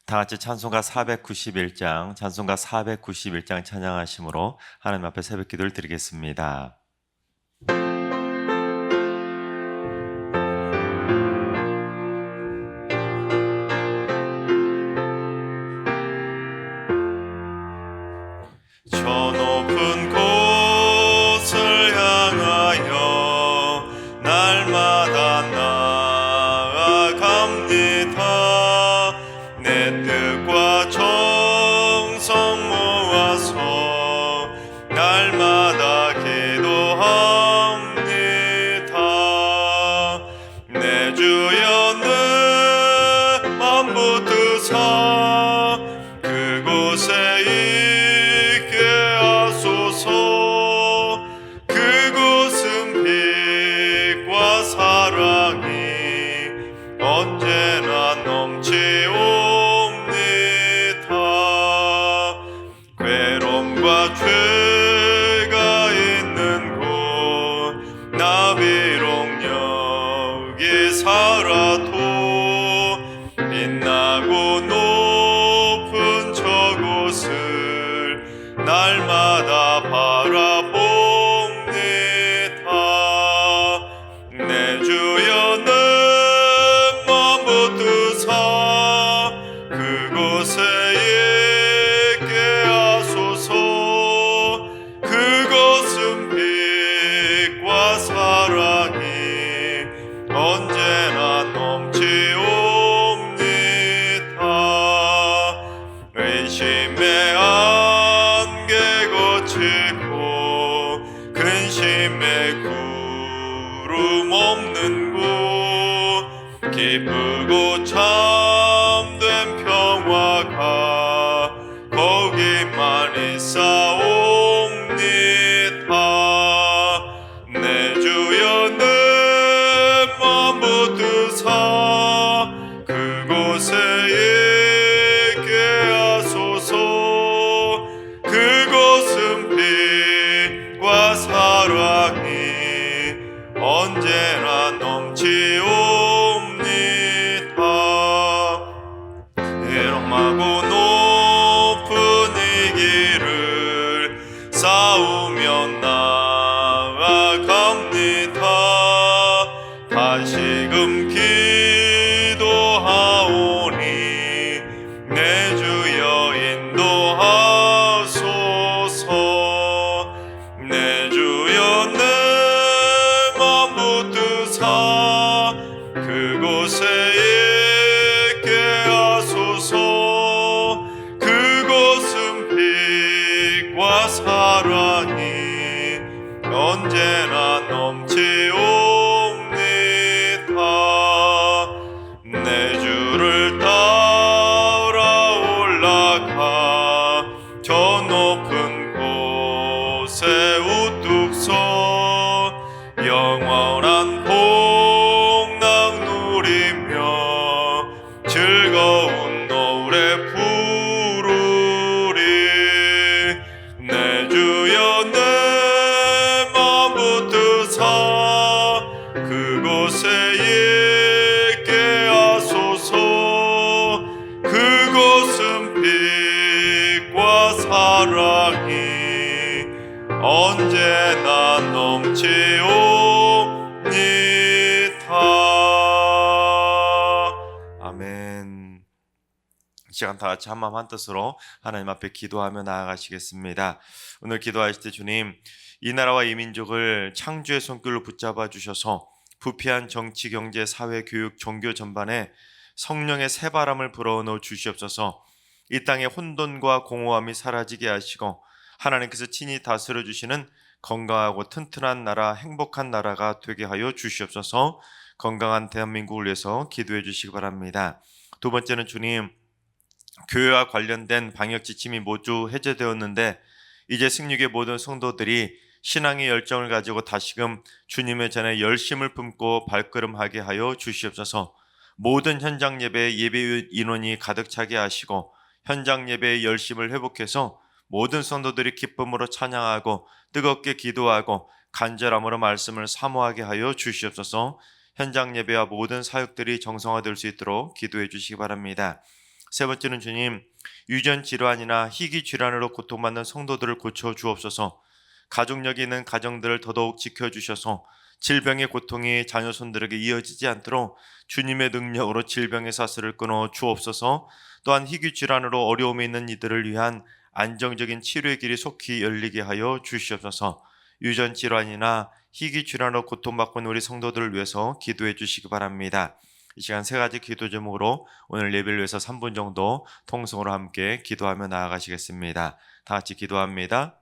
다 같이 찬송가 491장, 찬송가 491장 찬양하심으로 하나님 앞에 새벽 기도를 드리겠습니다. 저 높은 곳을 향하여 날마다 나아갑니다. 내 뜻과 정성 모아서 날마다 기도합니다. 내 주여 내 맘 붙드사 그곳에 그곳은 빛과 사랑이 언제나 넘치옵니다. 괴로움과 죄가 있는 곳 나 비록 여기 살아도 빛나고 높은 저곳을 날마다 바라봅니다. 내 주여 내 맘 붙드사 그곳에 있게 하소서. 그곳은 빛과 사랑이 언제나 넘치옵니다. 의심의 안개 거치고 근심의 구름 없는 곳 기쁘고 참된 평화가 거기만 있사옵니다. 내 주여 내 맘 붙드사 그곳에 있게 하소서. 그곳은 빛과 사랑이 언제나 넘치옵니다. 이름하고 높은 이 길을 싸우며 나아갑니다. 다시금 기도하오니 내 주여 인도하소서. 내 주여 내 맘 붙드사 그곳에 있게 하소서. 그곳은 빛과 사랑이 언제나 넘치옵니다. 내 주를 따라 올라가 저 높은 곳에 우뚝 서 영원한 복락 누리며 즐거운 노래 부르리. 내 주여 내 맘 붙드사 그곳에 있게 하소서. 그곳은 빛과 사랑이 언제나 넘치옵니다. 아멘. 이 시간 다 같이 한마음 한뜻으로 하나님 앞에 기도하며 나아가시겠습니다. 오늘 기도하실 때 주님, 이 나라와 이 민족을 창조의 손길로 붙잡아 주셔서 부패한 정치, 경제, 사회, 교육, 종교 전반에 성령의 새바람을 불어넣어 주시옵소서. 이 땅의 혼돈과 공허함이 사라지게 하시고 하나님께서 친히 다스려 주시는 건강하고 튼튼한 나라, 행복한 나라가 되게 하여 주시옵소서. 건강한 대한민국을 위해서 기도해 주시기 바랍니다. 두 번째는 주님, 교회와 관련된 방역 지침이 모두 해제되었는데 이제 승리교회 모든 성도들이 신앙의 열정을 가지고 다시금 주님의 전에 열심을 품고 발걸음하게 하여 주시옵소서. 모든 현장 예배에 예배 인원이 가득 차게 하시고 현장 예배의 열심을 회복해서 모든 성도들이 기쁨으로 찬양하고 뜨겁게 기도하고 간절함으로 말씀을 사모하게 하여 주시옵소서. 현장 예배와 모든 사역들이 정성화될 수 있도록 기도해 주시기 바랍니다. 세 번째는 주님, 유전 질환이나 희귀 질환으로 고통받는 성도들을 고쳐 주옵소서. 가족력이 있는 가정들을 더더욱 지켜주셔서 질병의 고통이 자녀 손들에게 이어지지 않도록 주님의 능력으로 질병의 사슬을 끊어 주옵소서. 또한 희귀 질환으로 어려움이 있는 이들을 위한 안정적인 치료의 길이 속히 열리게 하여 주시옵소서. 유전 질환이나 희귀 질환으로 고통받고 있는 우리 성도들을 위해서 기도해 주시기 바랍니다. 이 시간 세 가지 기도 제목으로 오늘 예배를 위해서 3분 정도 통성으로 함께 기도하며 나아가시겠습니다. 다 같이 기도합니다.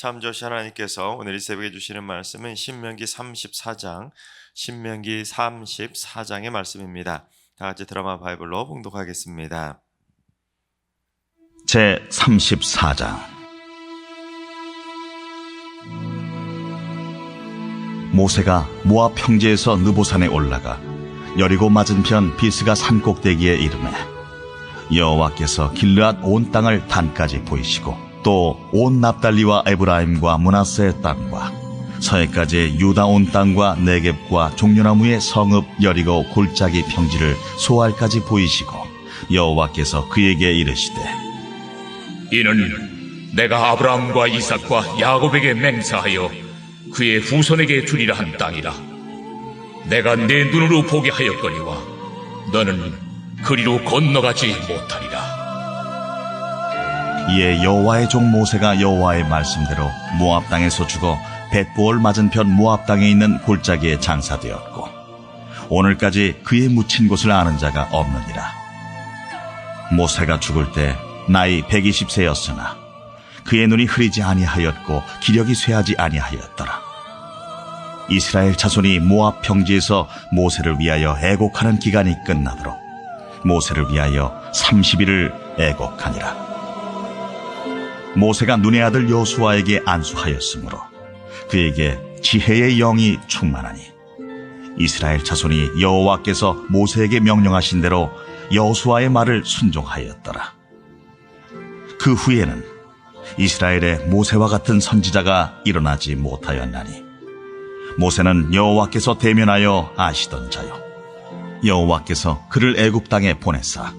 참 좋으신 하나님께서 오늘 이 새벽에 주시는 말씀은 신명기 34장의 말씀입니다. 다 같이 드라마 바이블로 봉독하겠습니다. 제 34장. 모세가 모압 평지에서 느보산에 올라가 여리고 맞은편 비스가 산 꼭대기에 이르매 여호와께서 길르앗 온 땅을 단까지 보이시고 또 온 납달리와 에브라임과 므낫세의 땅과 서해까지 유다 온 땅과 네겝과 종려나무의 성읍 여리고 골짜기 평지를 소알까지 보이시고 여호와께서 그에게 이르시되 이는 내가 아브라함과 이삭과 야곱에게 맹세하여 그의 후손에게 주리라 한 땅이라. 내가 내 눈으로 보게 하였거니와 너는 그리로 건너가지 못하리라. 이에 여호와의 종 모세가 여호와의 말씀대로 모압 땅에서 죽어 벳보을 맞은편 모압 땅에 있는 골짜기에 장사되었고 오늘까지 그의 묻힌 곳을 아는 자가 없느니라. 모세가 죽을 때 나이 120세였으나 그의 눈이 흐리지 아니하였고 기력이 쇠하지 아니하였더라. 이스라엘 자손이 모압 평지에서 모세를 위하여 애곡하는 기간이 끝나도록 모세를 위하여 30일을 애곡하니라. 모세가 눈의 아들 여호수아에게 안수하였으므로 그에게 지혜의 영이 충만하니 이스라엘 자손이 여호와께서 모세에게 명령하신 대로 여호수아의 말을 순종하였더라. 그 후에는 이스라엘에 모세와 같은 선지자가 일어나지 못하였나니 모세는 여호와께서 대면하여 아시던 자요 여호와께서 그를 애굽 땅에 보내사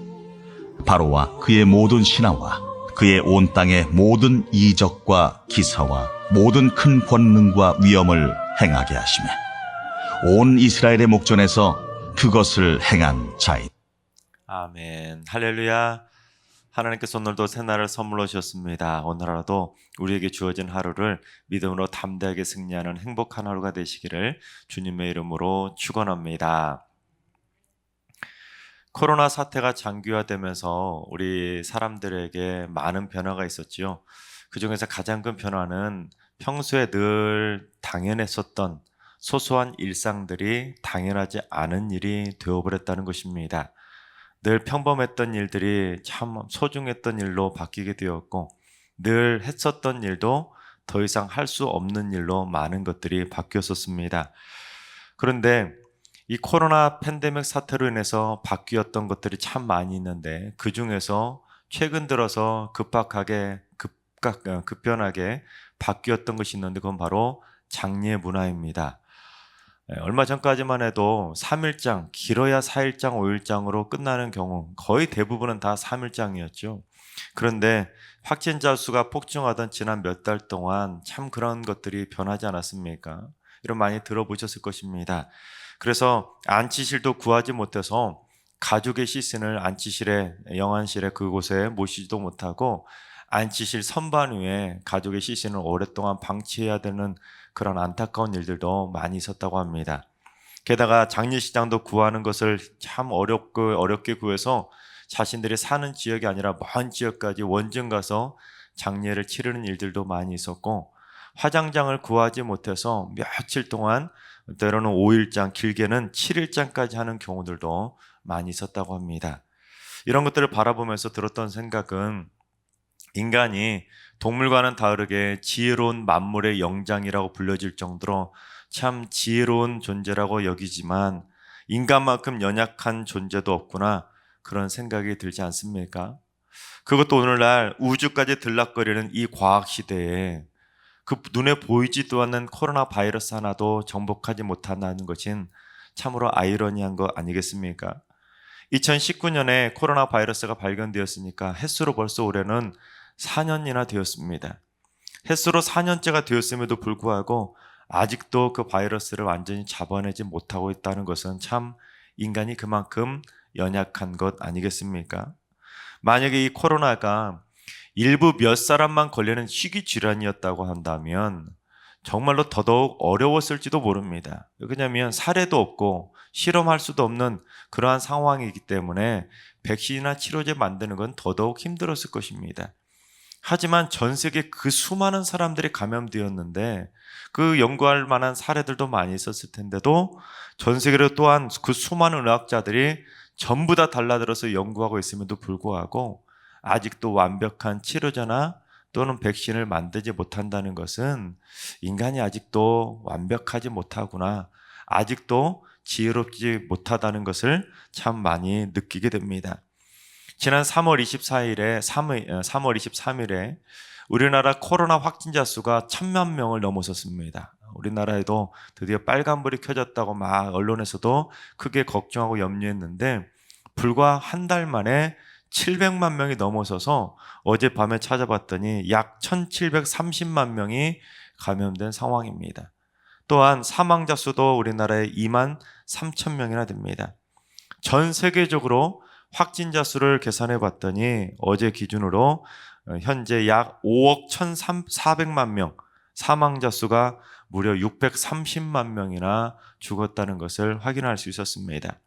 바로와 그의 모든 신하와 그의 온 땅의 모든 이적과 기사와 모든 큰 권능과 위엄을 행하게 하시매 온 이스라엘의 목전에서 그것을 행한 자이. 아멘. 할렐루야. 하나님께서 오늘도 새날을 선물로 주셨습니다. 오늘 하루도 우리에게 주어진 하루를 믿음으로 담대하게 승리하는 행복한 하루가 되시기를 주님의 이름으로 축원합니다. 코로나 사태가 장기화되면서 우리 사람들에게 많은 변화가 있었지요. 그 중에서 가장 큰 변화는 평소에 늘 당연했었던 소소한 일상들이 당연하지 않은 일이 되어버렸다는 것입니다. 늘 평범했던 일들이 참 소중했던 일로 바뀌게 되었고 늘 했었던 일도 더 이상 할 수 없는 일로 많은 것들이 바뀌었었습니다. 그런데 이 코로나 팬데믹 사태로 인해서 바뀌었던 것들이 참 많이 있는데 그 중에서 최근 들어서 급변하게 바뀌었던 것이 있는데 그건 바로 장례 문화입니다. 얼마 전까지만 해도 3일장, 길어야 4일장, 5일장으로 끝나는 경우 거의 대부분은 다 3일장이었죠. 그런데 확진자 수가 폭증하던 지난 몇 달 동안 참 그런 것들이 변하지 않았습니까? 이런 많이 들어보셨을 것입니다. 그래서 안치실도 구하지 못해서 가족의 시신을 안치실에 영안실에 그곳에 모시지도 못하고 안치실 선반 위에 가족의 시신을 오랫동안 방치해야 되는 그런 안타까운 일들도 많이 있었다고 합니다. 게다가 장례식장도 구하는 것을 참 어렵게 구해서 자신들이 사는 지역이 아니라 먼 지역까지 원정 가서 장례를 치르는 일들도 많이 있었고 화장장을 구하지 못해서 며칠 동안 때로는 5일장, 길게는 7일장까지 하는 경우들도 많이 있었다고 합니다. 이런 것들을 바라보면서 들었던 생각은 인간이 동물과는 다르게 지혜로운 만물의 영장이라고 불려질 정도로 참 지혜로운 존재라고 여기지만 인간만큼 연약한 존재도 없구나 그런 생각이 들지 않습니까? 그것도 오늘날 우주까지 들락거리는 이 과학시대에 그 눈에 보이지도 않는 코로나 바이러스 하나도 정복하지 못한다는 것은 참으로 아이러니한 거 아니겠습니까? 2019년에 코로나 바이러스가 발견되었으니까 햇수로 벌써 올해는 4년이나 되었습니다. 햇수로 4년째가 되었음에도 불구하고 아직도 그 바이러스를 완전히 잡아내지 못하고 있다는 것은 참 인간이 그만큼 연약한 것 아니겠습니까? 만약에 이 코로나가 일부 몇 사람만 걸리는 희귀 질환이었다고 한다면 정말로 더더욱 어려웠을지도 모릅니다. 왜냐하면 사례도 없고 실험할 수도 없는 그러한 상황이기 때문에 백신이나 치료제 만드는 건 더더욱 힘들었을 것입니다. 하지만 전 세계 그 수많은 사람들이 감염되었는데 그 연구할 만한 사례들도 많이 있었을 텐데도 전 세계로 또한 그 수많은 의학자들이 전부 다 달라들어서 연구하고 있음에도 불구하고 아직도 완벽한 치료제나 또는 백신을 만들지 못한다는 것은 인간이 아직도 완벽하지 못하구나, 아직도 지혜롭지 못하다는 것을 참 많이 느끼게 됩니다. 지난 3월 23일에 우리나라 코로나 확진자 수가 1,000만 명을 넘어섰습니다. 우리나라에도 드디어 빨간불이 켜졌다고 막 언론에서도 크게 걱정하고 염려했는데 불과 한 달 만에 700만 명이 넘어서서 어젯밤에 찾아봤더니 약 1,730만 명이 감염된 상황입니다. 또한 사망자 수도 우리나라에 2만 3천 명이나 됩니다. 전 세계적으로 확진자 수를 계산해 봤더니 어제 기준으로 현재 약 5억 1,400만 명, 사망자 수가 무려 630만 명이나 죽었다는 것을 확인할 수 있었습니다.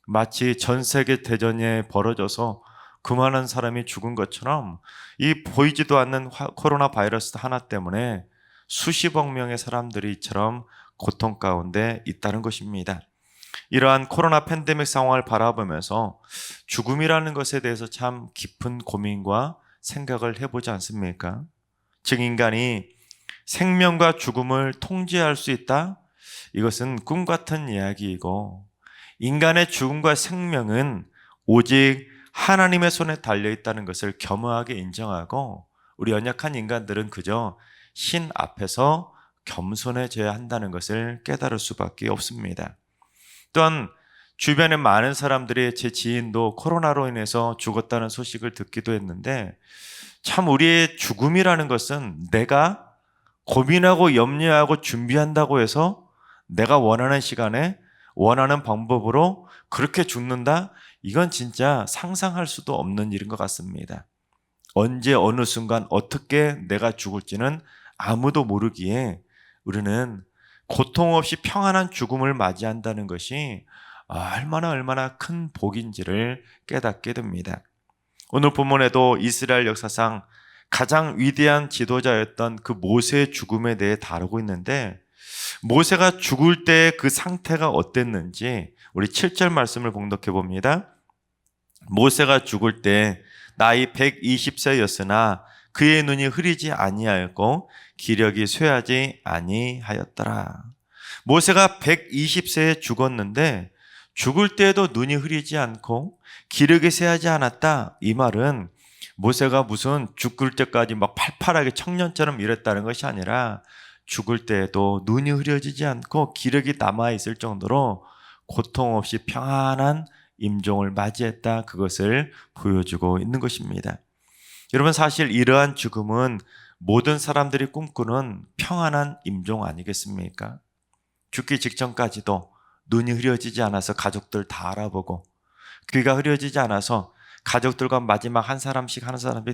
마치 전 세계 대전에 벌어져서 그만한 사람이 죽은 것처럼 이 보이지도 않는 코로나 바이러스 하나 때문에 수십억 명의 사람들이 이처럼 고통 가운데 있다는 것입니다. 이러한 코로나 팬데믹 상황을 바라보면서 죽음이라는 것에 대해서 참 깊은 고민과 생각을 해보지 않습니까? 즉 인간이 생명과 죽음을 통제할 수 있다? 이것은 꿈 같은 이야기이고 인간의 죽음과 생명은 오직 하나님의 손에 달려있다는 것을 겸허하게 인정하고 우리 연약한 인간들은 그저 신 앞에서 겸손해져야 한다는 것을 깨달을 수밖에 없습니다. 또한 주변에 많은 사람들이 제 지인도 코로나로 인해서 죽었다는 소식을 듣기도 했는데 참 우리의 죽음이라는 것은 내가 고민하고 염려하고 준비한다고 해서 내가 원하는 시간에 원하는 방법으로 그렇게 죽는다? 이건 진짜 상상할 수도 없는 일인 것 같습니다. 언제 어느 순간 어떻게 내가 죽을지는 아무도 모르기에 우리는 고통 없이 평안한 죽음을 맞이한다는 것이 얼마나 큰 복인지를 깨닫게 됩니다. 오늘 본문에도 이스라엘 역사상 가장 위대한 지도자였던 그 모세의 죽음에 대해 다루고 있는데 모세가 죽을 때 그 상태가 어땠는지 우리 7절 말씀을 봉독해 봅니다. 모세가 죽을 때 나이 120세였으나 그의 눈이 흐리지 아니하였고 기력이 쇠하지 아니하였더라. 모세가 120세에 죽었는데 죽을 때에도 눈이 흐리지 않고 기력이 쇠하지 않았다. 이 말은 모세가 무슨 죽을 때까지 막 팔팔하게 청년처럼 일했다는 것이 아니라 죽을 때에도 눈이 흐려지지 않고 기력이 남아있을 정도로 고통 없이 평안한 임종을 맞이했다. 그것을 보여주고 있는 것입니다. 여러분 사실 이러한 죽음은 모든 사람들이 꿈꾸는 평안한 임종 아니겠습니까? 죽기 직전까지도 눈이 흐려지지 않아서 가족들 다 알아보고 귀가 흐려지지 않아서 가족들과 마지막 한 사람씩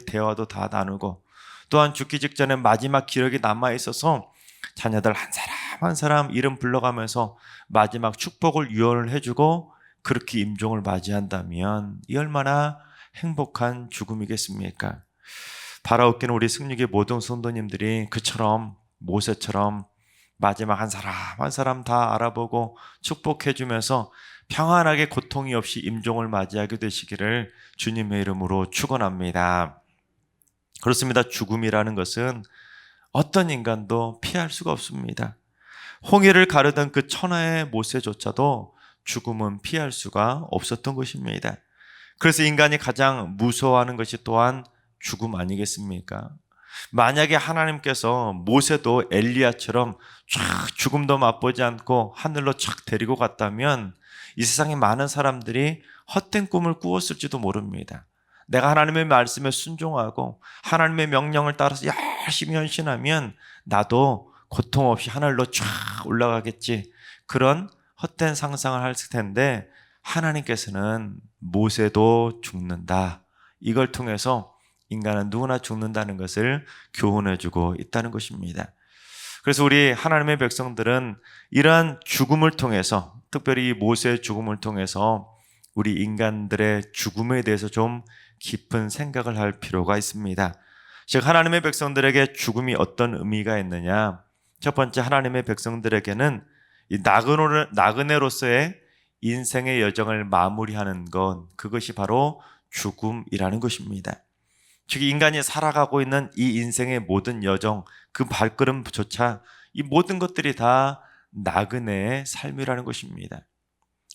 대화도 다 나누고 또한 죽기 직전에 마지막 기력이 남아있어서 자녀들 한 사람 이름 불러가면서 마지막 축복을 유언을 해주고 그렇게 임종을 맞이한다면 이 얼마나 행복한 죽음이겠습니까? 바라옵기는 우리 승리의 모든 성도님들이 그처럼 모세처럼 마지막 한 사람 다 알아보고 축복해주면서 평안하게 고통이 없이 임종을 맞이하게 되시기를 주님의 이름으로 축원합니다. 그렇습니다. 죽음이라는 것은 어떤 인간도 피할 수가 없습니다. 홍해를 가르던 그 천하의 모세조차도 죽음은 피할 수가 없었던 것입니다. 그래서 인간이 가장 무서워하는 것이 또한 죽음 아니겠습니까? 만약에 하나님께서 모세도 엘리야처럼 쫙 죽음도 맛보지 않고 하늘로 쫙 데리고 갔다면 이 세상에 많은 사람들이 헛된 꿈을 꾸었을지도 모릅니다. 내가 하나님의 말씀에 순종하고 하나님의 명령을 따라서 열심히 헌신하면 나도 고통 없이 하늘로 쫙 올라가겠지. 그런 헛된 상상을 할 텐데 하나님께서는 모세도 죽는다. 이걸 통해서 인간은 누구나 죽는다는 것을 교훈해주고 있다는 것입니다. 그래서 우리 하나님의 백성들은 이러한 죽음을 통해서 특별히 모세의 죽음을 통해서 우리 인간들의 죽음에 대해서 좀 깊은 생각을 할 필요가 있습니다. 즉 하나님의 백성들에게 죽음이 어떤 의미가 있느냐? 첫 번째 하나님의 백성들에게는 이 나그네로서의 인생의 여정을 마무리하는 것 그것이 바로 죽음이라는 것입니다. 즉 인간이 살아가고 있는 이 인생의 모든 여정 그 발걸음조차 이 모든 것들이 다 나그네의 삶이라는 것입니다.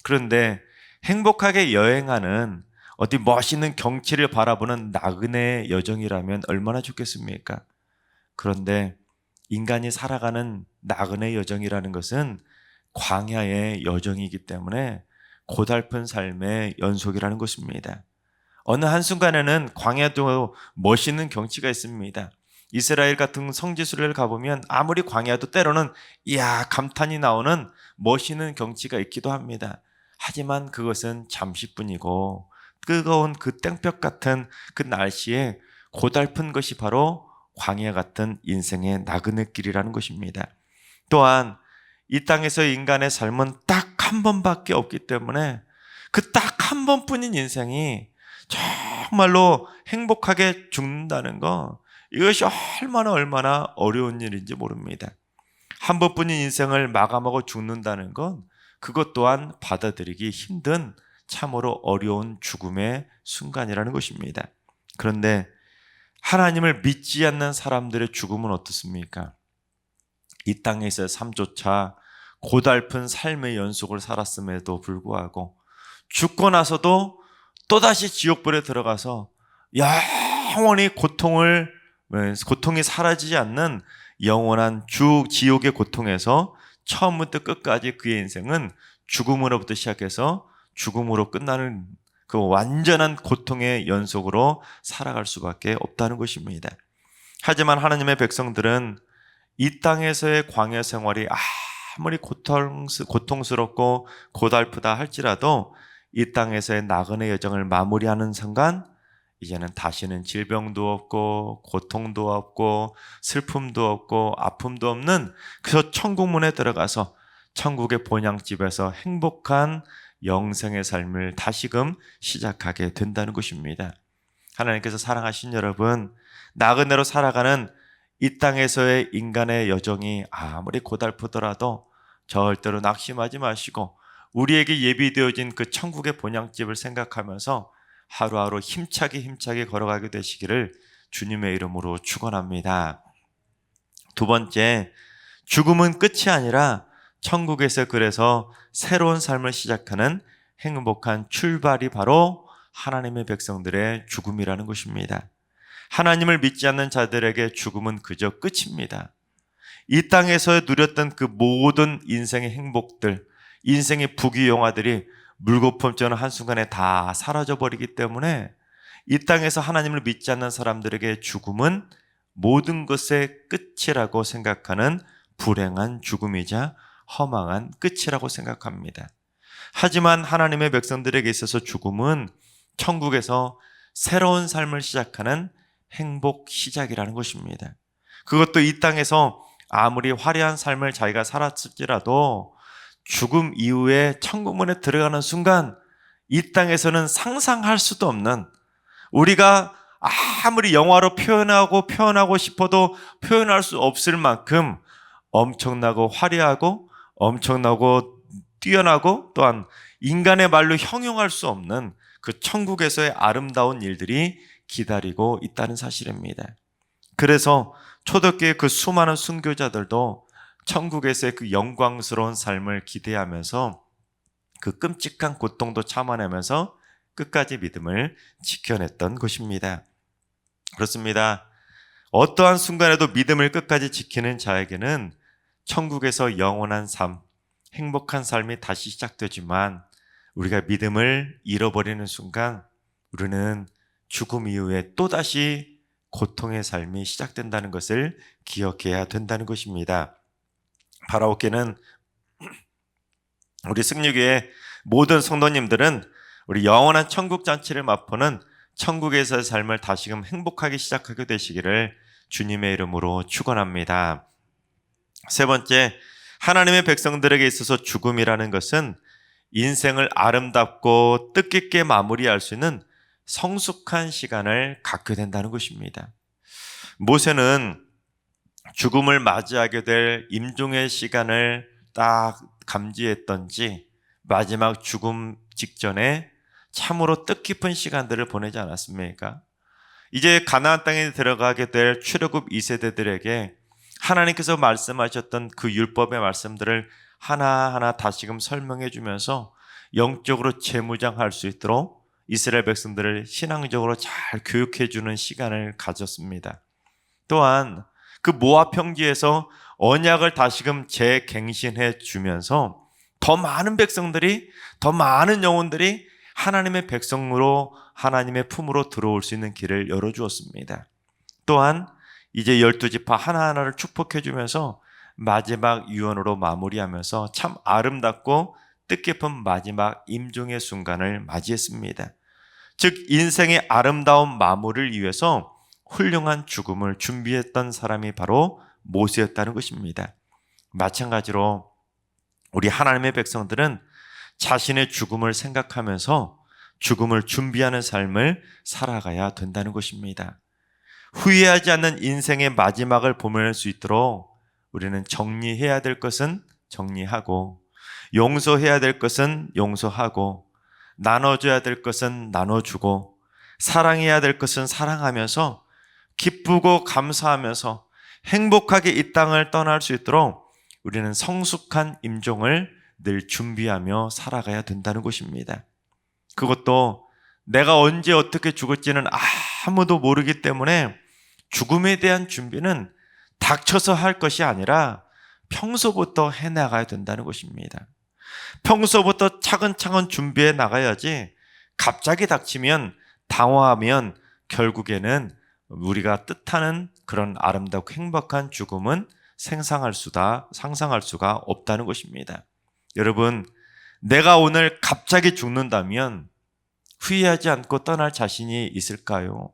그런데 행복하게 여행하는 어디 멋있는 경치를 바라보는 나그네의 여정이라면 얼마나 좋겠습니까? 그런데 인간이 살아가는 나그네 여정이라는 것은 광야의 여정이기 때문에 고달픈 삶의 연속이라는 것입니다. 어느 한순간에는 광야도 멋있는 경치가 있습니다. 이스라엘 같은 성지순례를 가보면 아무리 광야도 때로는 이야 감탄이 나오는 멋있는 경치가 있기도 합니다. 하지만 그것은 잠시뿐이고 뜨거운 그 땡볕 같은 그 날씨에 고달픈 것이 바로 광야 같은 인생의 나그네 길이라는 것입니다. 또한 이 땅에서 인간의 삶은 딱 한 번밖에 없기 때문에 그 딱 한 번뿐인 인생이 정말로 행복하게 죽는다는 거, 이것이 얼마나 어려운 일인지 모릅니다. 한 번뿐인 인생을 마감하고 죽는다는 건 그것 또한 받아들이기 힘든 참으로 어려운 죽음의 순간이라는 것입니다. 그런데 하나님을 믿지 않는 사람들의 죽음은 어떻습니까? 이 땅에서의 삶조차 고달픈 삶의 연속을 살았음에도 불구하고 죽고 나서도 또다시 지옥불에 들어가서 영원히 고통이 사라지지 않는 영원한 지옥의 고통에서 처음부터 끝까지 그의 인생은 죽음으로부터 시작해서 죽음으로 끝나는 그 완전한 고통의 연속으로 살아갈 수밖에 없다는 것입니다. 하지만 하나님의 백성들은 이 땅에서의 광야 생활이 아무리 고통스럽고 고달프다 할지라도 이 땅에서의 나그네 여정을 마무리하는 순간 이제는 다시는 질병도 없고 고통도 없고 슬픔도 없고 아픔도 없는 그저 천국문에 들어가서 천국의 본향집에서 행복한 영생의 삶을 다시금 시작하게 된다는 것입니다. 하나님께서 사랑하신 여러분, 나그네로 살아가는 이 땅에서의 인간의 여정이 아무리 고달프더라도 절대로 낙심하지 마시고 우리에게 예비되어진 그 천국의 본향집을 생각하면서 하루하루 힘차게 걸어가게 되시기를 주님의 이름으로 축원합니다. 두 번째, 죽음은 끝이 아니라 천국에서 그래서 새로운 삶을 시작하는 행복한 출발이 바로 하나님의 백성들의 죽음이라는 것입니다. 하나님을 믿지 않는 자들에게 죽음은 그저 끝입니다. 이 땅에서 누렸던 그 모든 인생의 행복들, 인생의 부귀영화들이 물거품처럼 한순간에 다 사라져버리기 때문에 이 땅에서 하나님을 믿지 않는 사람들에게 죽음은 모든 것의 끝이라고 생각하는 불행한 죽음이자 허망한 끝이라고 생각합니다. 하지만 하나님의 백성들에게 있어서 죽음은 천국에서 새로운 삶을 시작하는 행복 시작이라는 것입니다. 그것도 이 땅에서 아무리 화려한 삶을 자기가 살았을지라도 죽음 이후에 천국문에 들어가는 순간 이 땅에서는 상상할 수도 없는, 우리가 아무리 영화로 표현하고 싶어도 표현할 수 없을 만큼 엄청나고 화려하고 엄청나고 뛰어나고 또한 인간의 말로 형용할 수 없는 그 천국에서의 아름다운 일들이 기다리고 있다는 사실입니다. 그래서 초대교회 그 수많은 순교자들도 천국에서의 그 영광스러운 삶을 기대하면서 그 끔찍한 고통도 참아내면서 끝까지 믿음을 지켜냈던 것입니다. 그렇습니다. 어떠한 순간에도 믿음을 끝까지 지키는 자에게는 천국에서 영원한 삶, 행복한 삶이 다시 시작되지만 우리가 믿음을 잃어버리는 순간 우리는 죽음 이후에 또다시 고통의 삶이 시작된다는 것을 기억해야 된다는 것입니다. 바라옵게는 우리 승리교회 모든 성도님들은 우리 영원한 천국 잔치를 맛보는 천국에서의 삶을 다시금 행복하게 시작하게 되시기를 주님의 이름으로 축원합니다. 세 번째, 하나님의 백성들에게 있어서 죽음이라는 것은 인생을 아름답고 뜻깊게 마무리할 수 있는 성숙한 시간을 갖게 된다는 것입니다. 모세는 죽음을 맞이하게 될 임종의 시간을 딱 감지했던지 마지막 죽음 직전에 참으로 뜻깊은 시간들을 보내지 않았습니까? 이제 가나안 땅에 들어가게 될 출애굽 2세대들에게 하나님께서 말씀하셨던 그 율법의 말씀들을 하나하나 다시금 설명해 주면서 영적으로 재무장할 수 있도록 이스라엘 백성들을 신앙적으로 잘 교육해 주는 시간을 가졌습니다. 또한 그 모압 평지에서 언약을 다시금 재갱신해 주면서 더 많은 백성들이, 더 많은 영혼들이 하나님의 백성으로 하나님의 품으로 들어올 수 있는 길을 열어주었습니다. 또한 이제 12지파 하나하나를 축복해 주면서 마지막 유언으로 마무리하면서 참 아름답고 뜻깊은 마지막 임종의 순간을 맞이했습니다. 즉 인생의 아름다운 마무리를 위해서 훌륭한 죽음을 준비했던 사람이 바로 모세였다는 것입니다. 마찬가지로 우리 하나님의 백성들은 자신의 죽음을 생각하면서 죽음을 준비하는 삶을 살아가야 된다는 것입니다. 후회하지 않는 인생의 마지막을 보낼 수 있도록 우리는 정리해야 될 것은 정리하고, 용서해야 될 것은 용서하고, 나눠줘야 될 것은 나눠주고, 사랑해야 될 것은 사랑하면서 기쁘고 감사하면서 행복하게 이 땅을 떠날 수 있도록 우리는 성숙한 임종을 늘 준비하며 살아가야 된다는 것입니다. 그것도 내가 언제 어떻게 죽을지는 아무도 모르기 때문에 죽음에 대한 준비는 닥쳐서 할 것이 아니라 평소부터 해나가야 된다는 것입니다. 평소부터 차근차근 준비해 나가야지 갑자기 닥치면 당황하면 결국에는 우리가 뜻하는 그런 아름답고 행복한 죽음은 상상할 수가 없다는 것입니다. 여러분, 내가 오늘 갑자기 죽는다면 후회하지 않고 떠날 자신이 있을까요?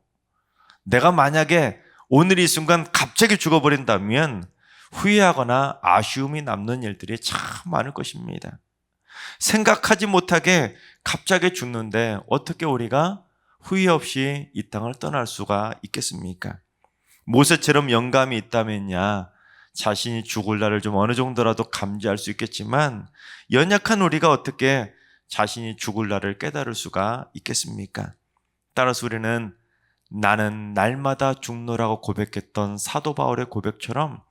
내가 만약에 오늘 이 순간 갑자기 죽어버린다면 후회하거나 아쉬움이 남는 일들이 참 많을 것입니다. 생각하지 못하게 갑자기 죽는데 어떻게 우리가 후회 없이 이 땅을 떠날 수가 있겠습니까? 모세처럼 영감이 있다면야 자신이 죽을 날을 좀 어느 정도라도 감지할 수 있겠지만 연약한 우리가 어떻게 자신이 죽을 날을 깨달을 수가 있겠습니까? 따라서 우리는 나는 날마다 죽노라고 고백했던 사도 바울의 고백처럼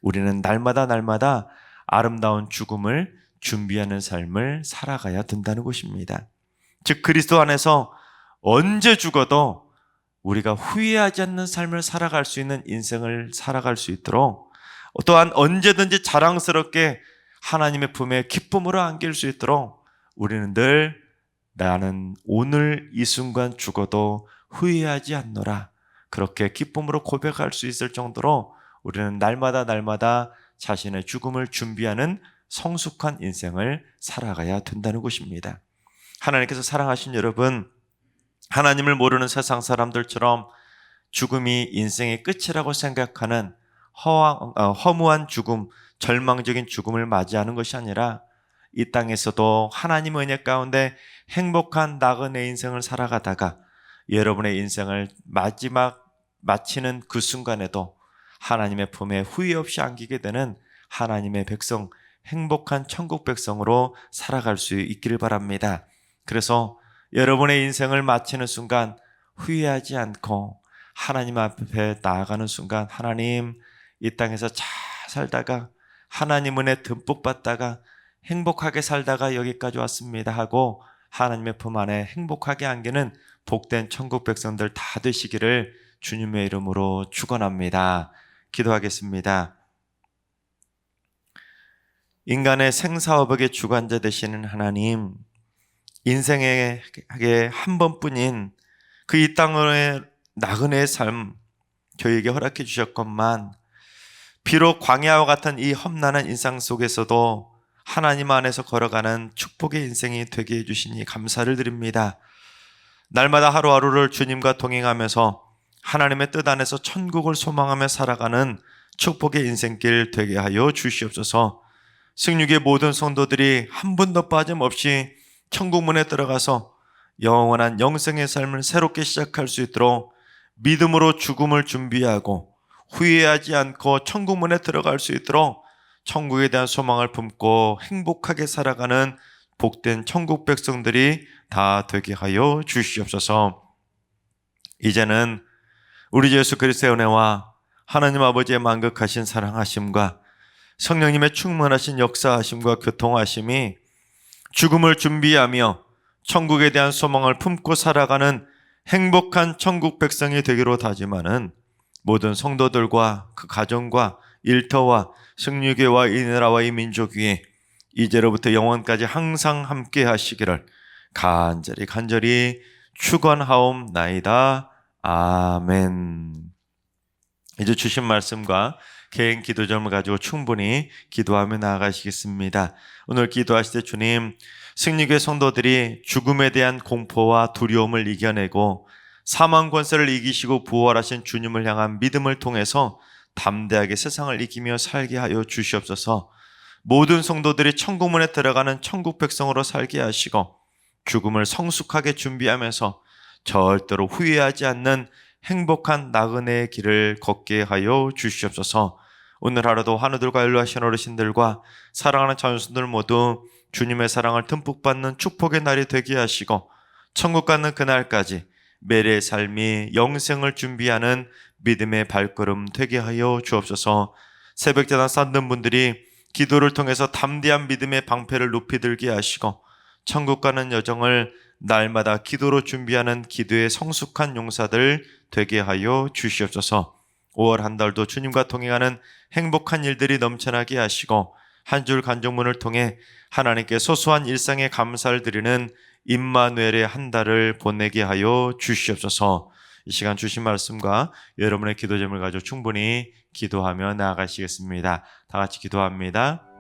우리는 날마다 아름다운 죽음을 준비하는 삶을 살아가야 된다는 것입니다. 즉 그리스도 안에서 언제 죽어도 우리가 후회하지 않는 삶을 살아갈 수 있는 인생을 살아갈 수 있도록, 또한 언제든지 자랑스럽게 하나님의 품에 기쁨으로 안길 수 있도록 우리는 늘 나는 오늘 이 순간 죽어도 후회하지 않노라, 그렇게 기쁨으로 고백할 수 있을 정도로 우리는 날마다 자신의 죽음을 준비하는 성숙한 인생을 살아가야 된다는 것입니다. 하나님께서 사랑하신 여러분, 하나님을 모르는 세상 사람들처럼 죽음이 인생의 끝이라고 생각하는 허무한 죽음, 절망적인 죽음을 맞이하는 것이 아니라 이 땅에서도 하나님 은혜 가운데 행복한 나그네 인생을 살아가다가 여러분의 인생을 마치는 그 순간에도 하나님의 품에 후회 없이 안기게 되는 하나님의 백성, 행복한 천국 백성으로 살아갈 수 있기를 바랍니다. 그래서 여러분의 인생을 마치는 순간 후회하지 않고 하나님 앞에 나아가는 순간, 하나님, 이 땅에서 잘 살다가 하나님 은혜 듬뿍 받다가 행복하게 살다가 여기까지 왔습니다 하고 하나님의 품 안에 행복하게 안기는 복된 천국 백성들 다 되시기를 주님의 이름으로 축원합니다. 기도하겠습니다. 인간의 생사업의 주관자 되시는 하나님, 인생에 한 번뿐인 그 이 땅의 나그네의 삶 저희에게 허락해 주셨건만, 비록 광야와 같은 이 험난한 인상 속에서도 하나님 안에서 걸어가는 축복의 인생이 되게 해주시니 감사를 드립니다. 날마다 하루하루를 주님과 동행하면서 하나님의 뜻 안에서 천국을 소망하며 살아가는 축복의 인생길 되게 하여 주시옵소서. 승육의 모든 성도들이 한 분도 빠짐없이 천국문에 들어가서 영원한 영생의 삶을 새롭게 시작할 수 있도록 믿음으로 죽음을 준비하고 후회하지 않고 천국문에 들어갈 수 있도록 천국에 대한 소망을 품고 행복하게 살아가는 복된 천국 백성들이 다 되게 하여 주시옵소서. 이제는 우리 주 예수 그리스도의 은혜와 하나님 아버지의 만극하신 사랑하심과 성령님의 충만하신 역사하심과 교통하심이 죽음을 준비하며 천국에 대한 소망을 품고 살아가는 행복한 천국 백성이 되기로 다짐하는 모든 성도들과 그 가정과 일터와 승리교회와 이 나라와 이 민족 위에 이제로부터 영원까지 항상 함께 하시기를 간절히 축원하옵나이다. 아멘. 이제 주신 말씀과 개인 기도 점을 가지고 충분히 기도하며 나아가시겠습니다. 오늘 기도하실 때 주님, 승리교회 성도들이 죽음에 대한 공포와 두려움을 이겨내고 사망 권세를 이기시고 부활하신 주님을 향한 믿음을 통해서 담대하게 세상을 이기며 살게 하여 주시옵소서. 모든 성도들이 천국문에 들어가는 천국 백성으로 살게 하시고 죽음을 성숙하게 준비하면서 절대로 후회하지 않는 행복한 나그네의 길을 걷게 하여 주시옵소서. 오늘 하루도 하늘들과 연로하신 어르신들과 사랑하는 자녀들 모두 주님의 사랑을 듬뿍 받는 축복의 날이 되게 하시고 천국 가는 그날까지 매일의 삶이 영생을 준비하는 믿음의 발걸음 되게 하여 주옵소서. 새벽제단 쌓는 분들이 기도를 통해서 담대한 믿음의 방패를 높이 들게 하시고 천국 가는 여정을 날마다 기도로 준비하는 기도의 성숙한 용사들 되게 하여 주시옵소서. 5월 한 달도 주님과 동행하는 행복한 일들이 넘쳐나게 하시고 한 줄 간증문을 통해 하나님께 소소한 일상에 감사를 드리는 임마누엘의 한 달을 보내게 하여 주시옵소서. 이 시간 주신 말씀과 여러분의 기도 제목을 가지고 충분히 기도하며 나아가시겠습니다. 다 같이 기도합니다.